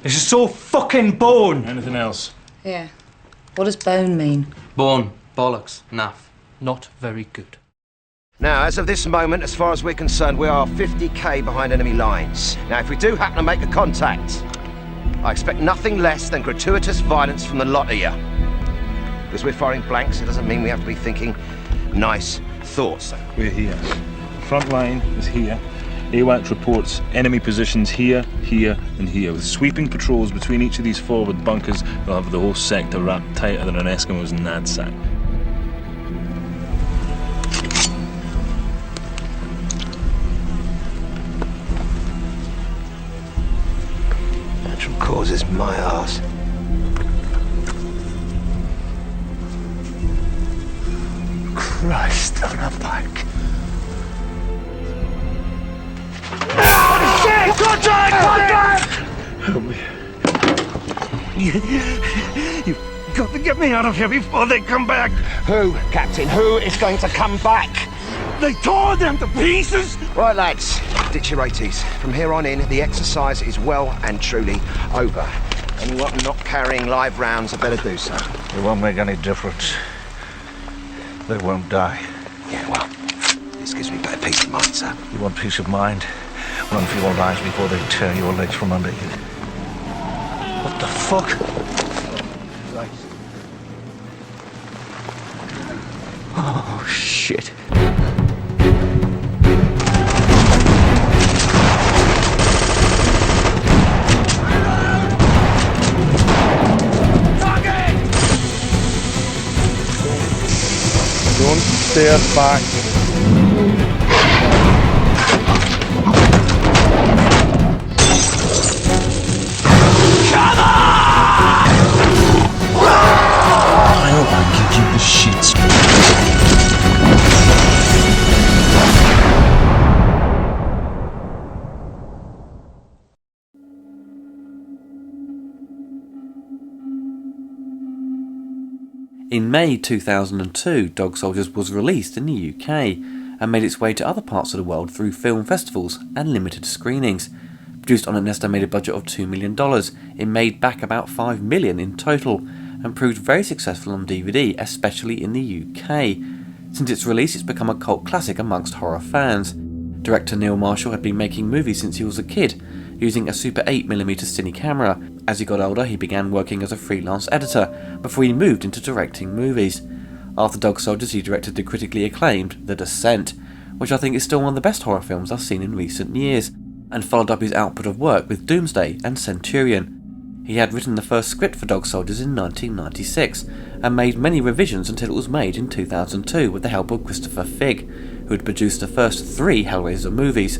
This is so fucking bone! Anything else? Yeah. What does bone mean? Bone. Bollocks. Naff. Not very good. Now, as of this moment, as far as we're concerned, we are 50k behind enemy lines. Now, if we do happen to make a contact, I expect nothing less than gratuitous violence from the lot of you. Because we're firing blanks, it doesn't mean we have to be thinking nice thoughts. We're here. Front line is here. AWACS reports enemy positions here, here, and here. With sweeping patrols between each of these forward bunkers, they'll have the whole sector wrapped tighter than an Eskimo's knapsack. Natural causes my arse. Christ on a bike. Help me. You've got to get me out of here before they come back. Who, Captain? Who is going to come back? They tore them to pieces! Right, lads, ditch your 80s. From here on in, the exercise is well and truly over. Anyone not carrying live rounds had better do so. It won't make any difference. They won't die. Yeah, well, this gives me better peace of mind, sir. You want peace of mind? Run for your lives before they tear your legs from under you. What the fuck? Right. Oh, shit. Don't stare back. I hope I give you the shits. In May 2002, Dog Soldiers was released in the UK and made its way to other parts of the world through film festivals and limited screenings. Produced on an estimated budget of $2 million, it made back about $5 million in total and proved very successful on DVD, especially in the UK. Since its release, it's become a cult classic amongst horror fans. Director Neil Marshall had been making movies since he was a kid, using a Super 8mm cine camera. As he got older, he began working as a freelance editor, before he moved into directing movies. After Dog Soldiers, he directed the critically acclaimed The Descent, which I think is still one of the best horror films I've seen in recent years, and followed up his output of work with Doomsday and Centurion. He had written the first script for Dog Soldiers in 1996, and made many revisions until it was made in 2002 with the help of Christopher Figg, who had produced the first 3 Hellraiser movies.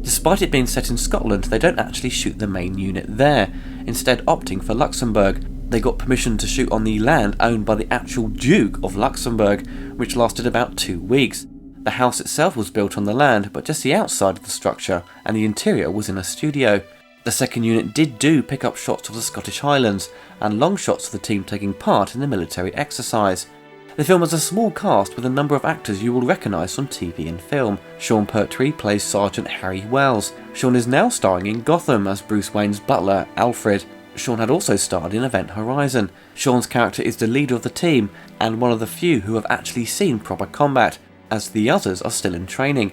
Despite it being set in Scotland, they don't actually shoot the main unit there, instead opting for Luxembourg. They got permission to shoot on the land owned by the actual Duke of Luxembourg, which lasted about 2 weeks. The house itself was built on the land, but just the outside of the structure, and the interior was in a studio. The second unit did pick up shots of the Scottish Highlands, and long shots of the team taking part in the military exercise. The film has a small cast with a number of actors you will recognise from TV and film. Sean Pertwee plays Sergeant Harry Wells. Sean is now starring in Gotham as Bruce Wayne's butler, Alfred. Sean had also starred in Event Horizon. Sean's character is the leader of the team, and one of the few who have actually seen proper combat, as the others are still in training.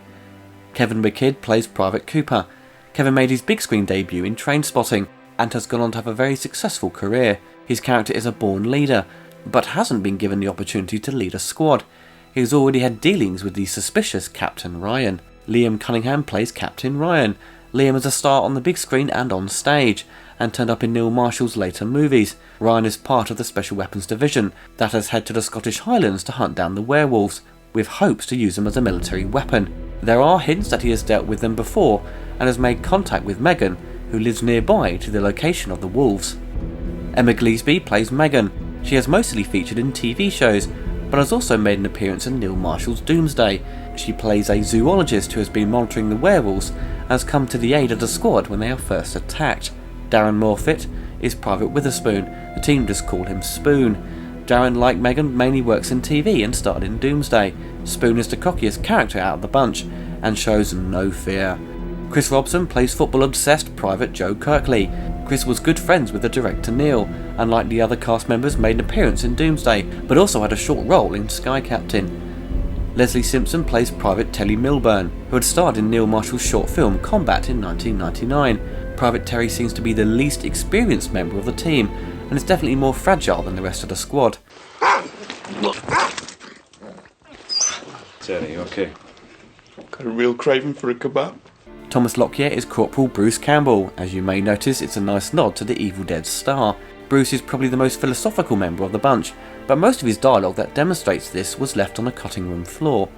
Kevin McKidd plays Private Cooper. Kevin made his big screen debut in Trainspotting, and has gone on to have a very successful career. His character is a born leader, but hasn't been given the opportunity to lead a squad. He has already had dealings with the suspicious Captain Ryan. Liam Cunningham plays Captain Ryan. Liam is a star on the big screen and on stage, and turned up in Neil Marshall's later movies. Ryan is part of the Special Weapons Division that has head to the Scottish Highlands to hunt down the werewolves, with hopes to use them as a military weapon. There are hints that he has dealt with them before, and has made contact with Megan, who lives nearby to the location of the wolves. Emma Gleesby plays Megan. She has mostly featured in TV shows, but has also made an appearance in Neil Marshall's Doomsday. She plays a zoologist who has been monitoring the werewolves and has come to the aid of the squad when they are first attacked. Darren Morfitt is Private Witherspoon. The team just call him Spoon. Darren, like Megan, mainly works in TV and starred in Doomsday. Spoon is the cockiest character out of the bunch and shows no fear. Chris Robson plays football-obsessed Private Joe Kirkley. Chris was good friends with the director Neil, and like the other cast members made an appearance in Doomsday, but also had a short role in Sky Captain. Leslie Simpson plays Private Terry Milburn, who had starred in Neil Marshall's short film Combat in 1999. Private Terry seems to be the least experienced member of the team, and is definitely more fragile than the rest of the squad. Terry, you okay? Got a real craving for a kebab. Thomas Lockyer is Corporal Bruce Campbell. As you may notice, it's a nice nod to the Evil Dead star. Bruce is probably the most philosophical member of the bunch, but most of his dialogue that demonstrates this was left on a cutting room floor.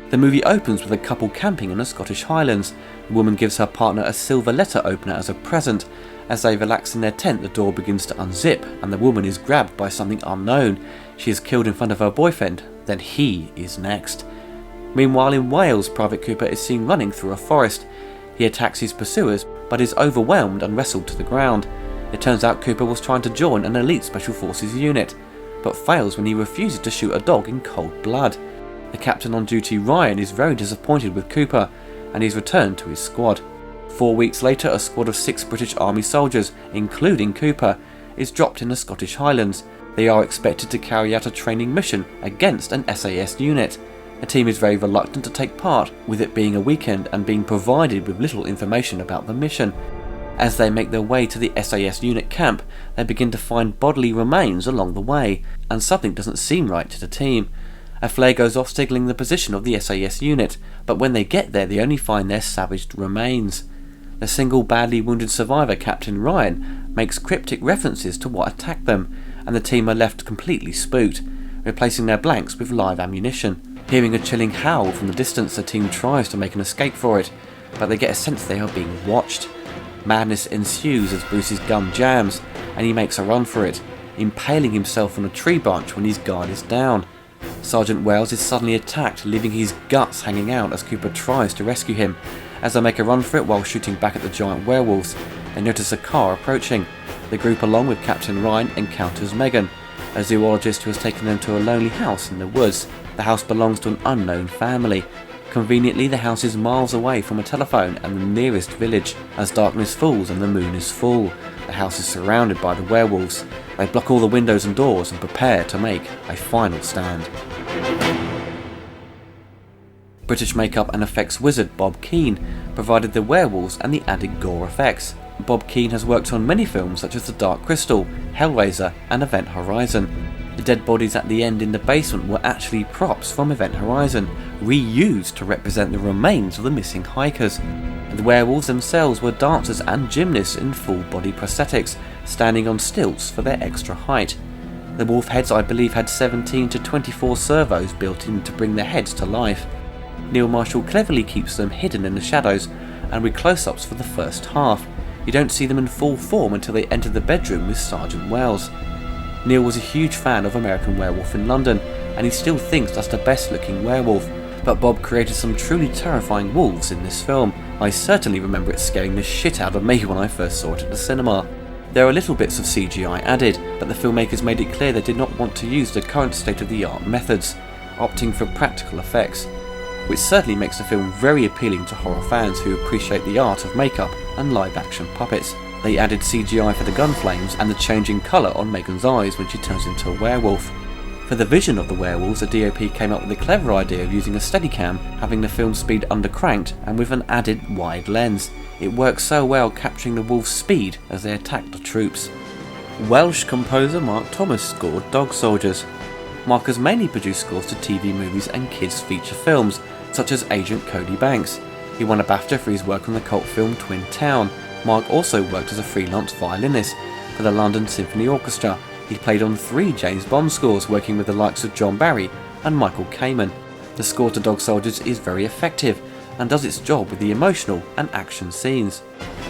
The movie opens with a couple camping in the Scottish Highlands. The woman gives her partner a silver letter opener as a present. As they relax in their tent, the door begins to unzip, and the woman is grabbed by something unknown. She is killed in front of her boyfriend, then he is next. Meanwhile in Wales, Private Cooper is seen running through a forest. He attacks his pursuers, but is overwhelmed and wrestled to the ground. It turns out Cooper was trying to join an elite Special Forces unit, but fails when he refuses to shoot a dog in cold blood. The captain on duty, Ryan, is very disappointed with Cooper, and he's returned to his squad. 4 weeks later, a squad of 6 British Army soldiers, including Cooper, is dropped in the Scottish Highlands. They are expected to carry out a training mission against an SAS unit. The team is very reluctant to take part, with it being a weekend and being provided with little information about the mission. As they make their way to the SAS unit camp, they begin to find bodily remains along the way, and something doesn't seem right to the team. A flare goes off signalling the position of the SAS unit, but when they get there they only find their savaged remains. The single badly wounded survivor, Captain Ryan, makes cryptic references to what attacked them, and the team are left completely spooked, replacing their blanks with live ammunition. Hearing a chilling howl from the distance, the team tries to make an escape for it, but they get a sense they are being watched. Madness ensues as Bruce's gun jams, and he makes a run for it, impaling himself on a tree branch when his guard is down. Sergeant Wells is suddenly attacked, leaving his guts hanging out as Cooper tries to rescue him. As they make a run for it while shooting back at the giant werewolves, they notice a car approaching. The group, along with Captain Ryan, encounters Megan, a zoologist who has taken them to a lonely house in the woods. The house belongs to an unknown family. Conveniently, the house is miles away from a telephone and the nearest village. As darkness falls and the moon is full, the house is surrounded by the werewolves. They block all the windows and doors and prepare to make a final stand. British makeup and effects wizard Bob Keane provided the werewolves and the added gore effects. Bob Keane has worked on many films such as The Dark Crystal, Hellraiser and Event Horizon. The dead bodies at the end in the basement were actually props from Event Horizon, reused to represent the remains of the missing hikers. The werewolves themselves were dancers and gymnasts in full body prosthetics, standing on stilts for their extra height. The wolf heads, I believe, had 17 to 24 servos built in to bring their heads to life. Neil Marshall cleverly keeps them hidden in the shadows, and with close-ups for the first half. You don't see them in full form until they enter the bedroom with Sergeant Wells. Neil was a huge fan of American Werewolf in London, and he still thinks that's the best looking werewolf, but Bob created some truly terrifying wolves in this film. I certainly remember it scaring the shit out of me when I first saw it at the cinema. There are little bits of CGI added, but the filmmakers made it clear they did not want to use the current state-of-the-art methods, opting for practical effects, which certainly makes the film very appealing to horror fans who appreciate the art of makeup and live-action puppets. They added CGI for the gun flames and the changing colour on Megan's eyes when she turns into a werewolf. For the vision of the werewolves, the DOP came up with the clever idea of using a Steadicam, having the film speed undercranked and with an added wide lens. It works so well capturing the wolves' speed as they attack the troops. Welsh composer Mark Thomas scored Dog Soldiers. Mark has mainly produced scores to TV movies and kids' feature films, such as Agent Cody Banks. He won a BAFTA for his work on the cult film Twin Town. Mark also worked as a freelance violinist for the London Symphony Orchestra. He played on 3 James Bond scores, working with the likes of John Barry and Michael Kamen. The score to Dog Soldiers is very effective and does its job with the emotional and action scenes.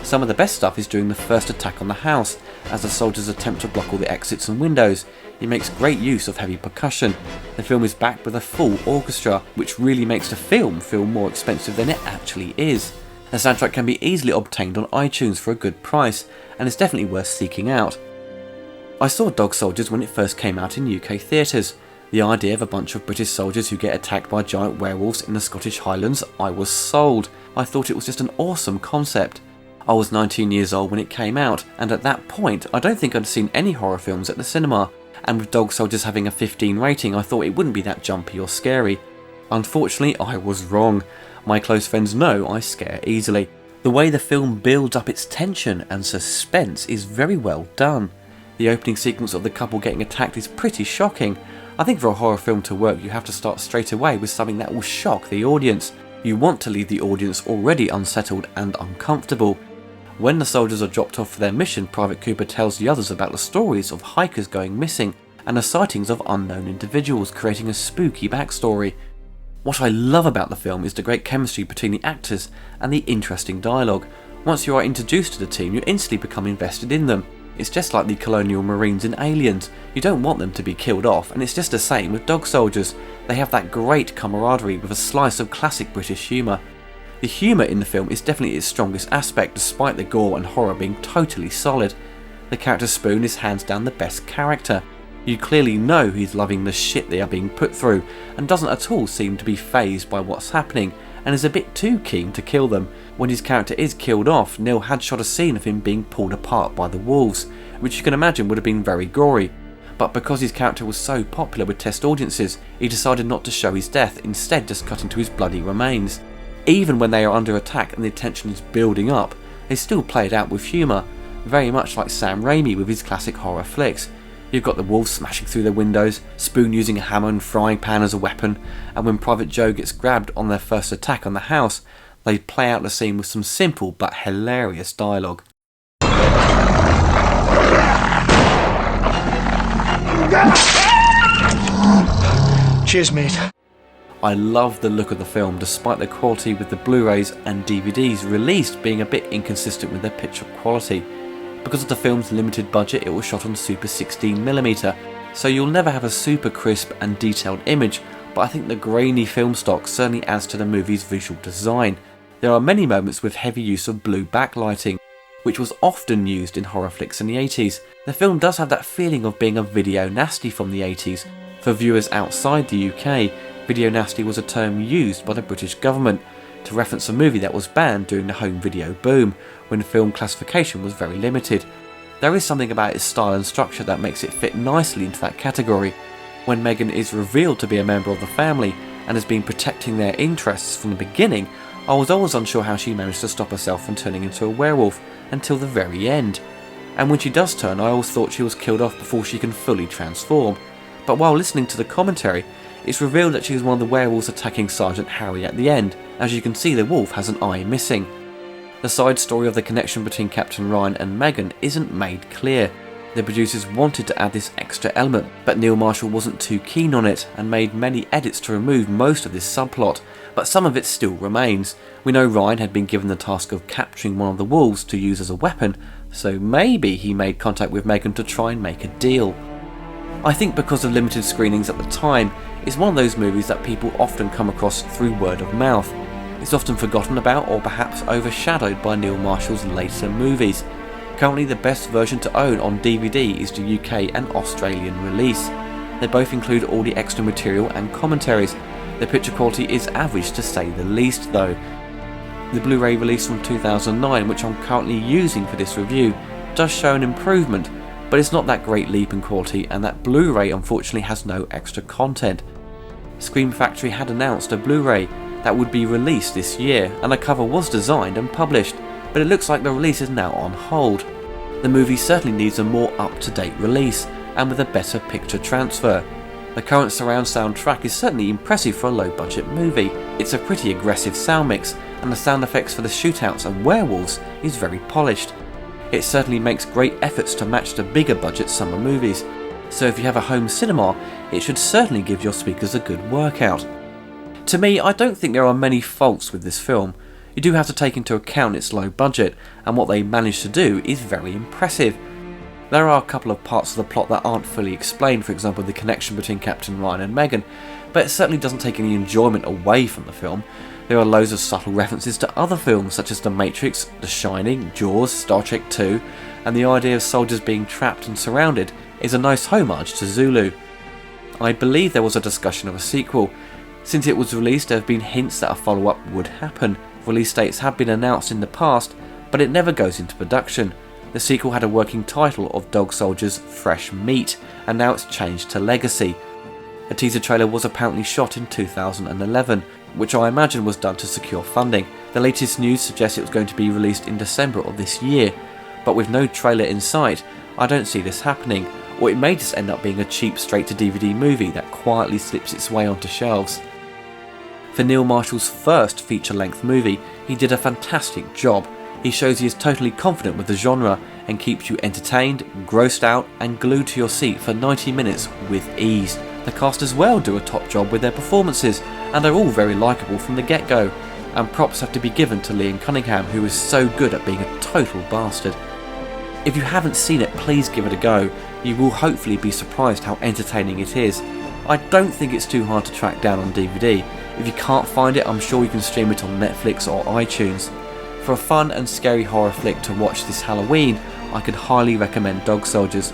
Some of the best stuff is during the first attack on the house, as the soldiers attempt to block all the exits and windows. He makes great use of heavy percussion. The film is backed with a full orchestra, which really makes the film feel more expensive than it actually is. The soundtrack can be easily obtained on iTunes for a good price, and is definitely worth seeking out. I saw Dog Soldiers when it first came out in UK theatres. The idea of a bunch of British soldiers who get attacked by giant werewolves in the Scottish Highlands, I was sold. I thought it was just an awesome concept. I was 19 years old when it came out, and at that point I don't think I'd seen any horror films at the cinema, and with Dog Soldiers having a 15 rating I thought it wouldn't be that jumpy or scary. Unfortunately, I was wrong. My close friends know I scare easily. The way the film builds up its tension and suspense is very well done. The opening sequence of the couple getting attacked is pretty shocking. I think for a horror film to work you have to start straight away with something that will shock the audience. You want to leave the audience already unsettled and uncomfortable. When the soldiers are dropped off for their mission, Private Cooper tells the others about the stories of hikers going missing and the sightings of unknown individuals, creating a spooky backstory. What I love about the film is the great chemistry between the actors and the interesting dialogue. Once you are introduced to the team, you instantly become invested in them. It's just like the colonial marines in Aliens. You don't want them to be killed off, and it's just the same with Dog Soldiers. They have that great camaraderie with a slice of classic British humour. The humour in the film is definitely its strongest aspect, despite the gore and horror being totally solid. The character Spoon is hands down the best character. You clearly know he's loving the shit they are being put through, and doesn't at all seem to be fazed by what's happening, and is a bit too keen to kill them. When his character is killed off, Neil had shot a scene of him being pulled apart by the wolves, which you can imagine would have been very gory. But because his character was so popular with test audiences, he decided not to show his death, instead just cutting to his bloody remains. Even when they are under attack and the tension is building up, they still play it out with humour, very much like Sam Raimi with his classic horror flicks. You've got the wolves smashing through their windows, Spoon using a hammer and frying pan as a weapon, and when Private Joe gets grabbed on their first attack on the house, they play out the scene with some simple but hilarious dialogue. Cheers, mate. I love the look of the film, despite the quality with the Blu-rays and DVDs released being a bit inconsistent with their picture quality. Because of the film's limited budget, it was shot on Super 16mm, so you'll never have a super crisp and detailed image, but I think the grainy film stock certainly adds to the movie's visual design. There are many moments with heavy use of blue backlighting, which was often used in horror flicks in the 80s. The film does have that feeling of being a video nasty from the 80s. For viewers outside the UK, video nasty was a term used by the British government to reference a movie that was banned during the home video boom, when film classification was very limited. There is something about its style and structure that makes it fit nicely into that category. When Megan is revealed to be a member of the family and has been protecting their interests from the beginning, I was always unsure how she managed to stop herself from turning into a werewolf until the very end. And when she does turn, I always thought she was killed off before she can fully transform. But while listening to the commentary, it's revealed that she is one of the werewolves attacking Sergeant Harry at the end. As you can see, the wolf has an eye missing. The side story of the connection between Captain Ryan and Megan isn't made clear. The producers wanted to add this extra element, but Neil Marshall wasn't too keen on it and made many edits to remove most of this subplot, but some of it still remains. We know Ryan had been given the task of capturing one of the wolves to use as a weapon, so maybe he made contact with Megan to try and make a deal. I think because of limited screenings at the time, it's one of those movies that people often come across through word of mouth. It's often forgotten about or perhaps overshadowed by Neil Marshall's later movies. Currently the best version to own on DVD is the UK and Australian release. They both include all the extra material and commentaries. The picture quality is average to say the least though. The Blu-ray release from 2009, which I'm currently using for this review, does show an improvement, but it's not that great leap in quality, and that Blu-ray unfortunately has no extra content. Scream Factory had announced a Blu-ray that would be released this year, and a cover was designed and published, but it looks like the release is now on hold. The movie certainly needs a more up-to-date release, and with a better picture transfer. The current surround sound track is certainly impressive for a low-budget movie. It's a pretty aggressive sound mix, and the sound effects for the shootouts and werewolves is very polished. It certainly makes great efforts to match the bigger budget summer movies, so if you have a home cinema, it should certainly give your speakers a good workout. To me, I don't think there are many faults with this film. You do have to take into account its low budget, and what they managed to do is very impressive. There are a couple of parts of the plot that aren't fully explained, for example the connection between Captain Ryan and Megan, but it certainly doesn't take any enjoyment away from the film. There are loads of subtle references to other films such as The Matrix, The Shining, Jaws, Star Trek 2, and the idea of soldiers being trapped and surrounded is a nice homage to Zulu. I believe there was a discussion of a sequel. Since it was released, there have been hints that a follow-up would happen. Release dates have been announced in the past, but it never goes into production. The sequel had a working title of Dog Soldiers Fresh Meat, and now it's changed to Legacy. A teaser trailer was apparently shot in 2011, which I imagine was done to secure funding. The latest news suggests it was going to be released in December of this year, but with no trailer in sight, I don't see this happening, or it may just end up being a cheap straight-to-DVD movie that quietly slips its way onto shelves. For Neil Marshall's first feature-length movie, he did a fantastic job. He shows he is totally confident with the genre and keeps you entertained, grossed out and glued to your seat for 90 minutes with ease. The cast as well do a top job with their performances, and they're all very likeable from the get-go. And props have to be given to Liam Cunningham, who is so good at being a total bastard. If you haven't seen it, please give it a go. You will hopefully be surprised how entertaining it is. I don't think it's too hard to track down on DVD. If you can't find it, I'm sure you can stream it on Netflix or iTunes. For a fun and scary horror flick to watch this Halloween, I could highly recommend Dog Soldiers.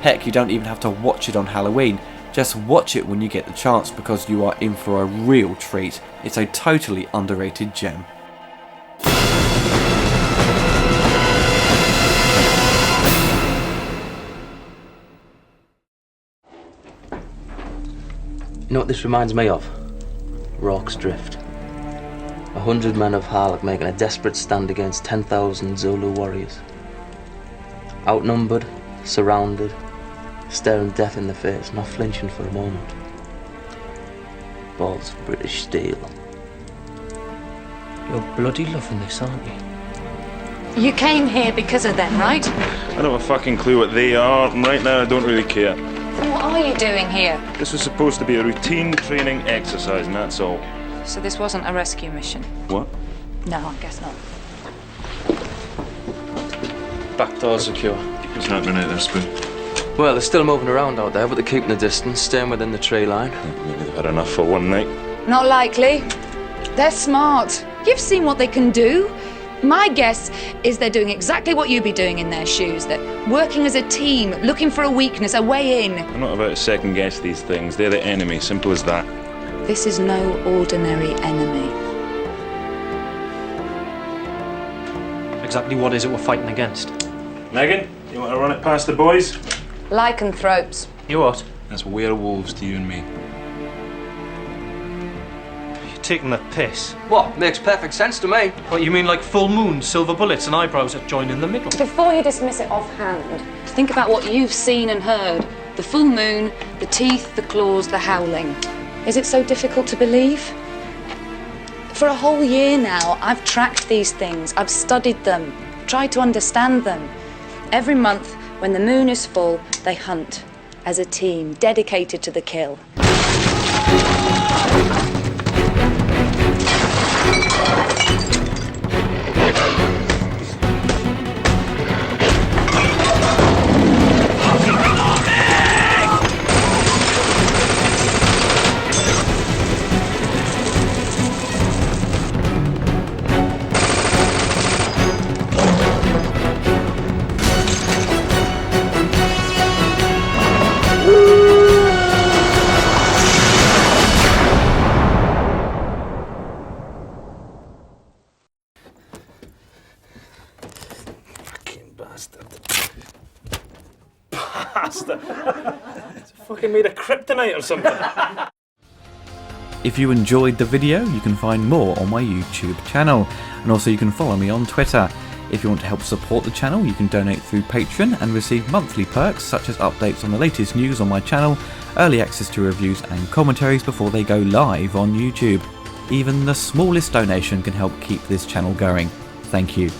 Heck, you don't even have to watch it on Halloween, just watch it when you get the chance because you are in for a real treat. It's a totally underrated gem. You know what this reminds me of? Rorke's Drift. 100 men of Harlech making a desperate stand against 10,000 Zulu warriors. Outnumbered, surrounded, staring death in the face, not flinching for a moment. Balls of British steel. You're bloody loving this, aren't you? You came here because of them, right? I don't have a fucking clue what they are, and right now I don't really care. So what are you doing here? This was supposed to be a routine training exercise, and that's all. So this wasn't a rescue mission? What? No, I guess not. Back doors secure. What's happening out there, Spoon? Well, they're still moving around out there, but they're keeping the distance, staying within the tree line. Maybe they've had enough for one night. Not likely. They're smart. You've seen what they can do. My guess is they're doing exactly what you'd be doing in their shoes. They're working as a team, looking for a weakness, a way in. I'm not about to second guess these things. They're the enemy, simple as that. This is no ordinary enemy. Exactly what is it we're fighting against? Megan, you want to run it past the boys? Lycanthropes. You what? That's werewolves to you and me. You're taking the piss. What? Makes perfect sense to me. What, you mean like full moon, silver bullets and eyebrows that join in the middle? Before you dismiss it offhand, think about what you've seen and heard. The full moon, the teeth, the claws, the howling. Is it so difficult to believe? For a whole year now, I've tracked these things. I've studied them, tried to understand them. Every month, when the moon is full, they hunt as a team, dedicated to the kill. It's fucking made of kryptonite or something. If you enjoyed the video, you can find more on my YouTube channel, and also you can follow me on Twitter. If you want to help support the channel, you can donate through Patreon and receive monthly perks such as updates on the latest news on my channel, early access to reviews and commentaries before they go live on YouTube. Even the smallest donation can help keep this channel going. Thank you.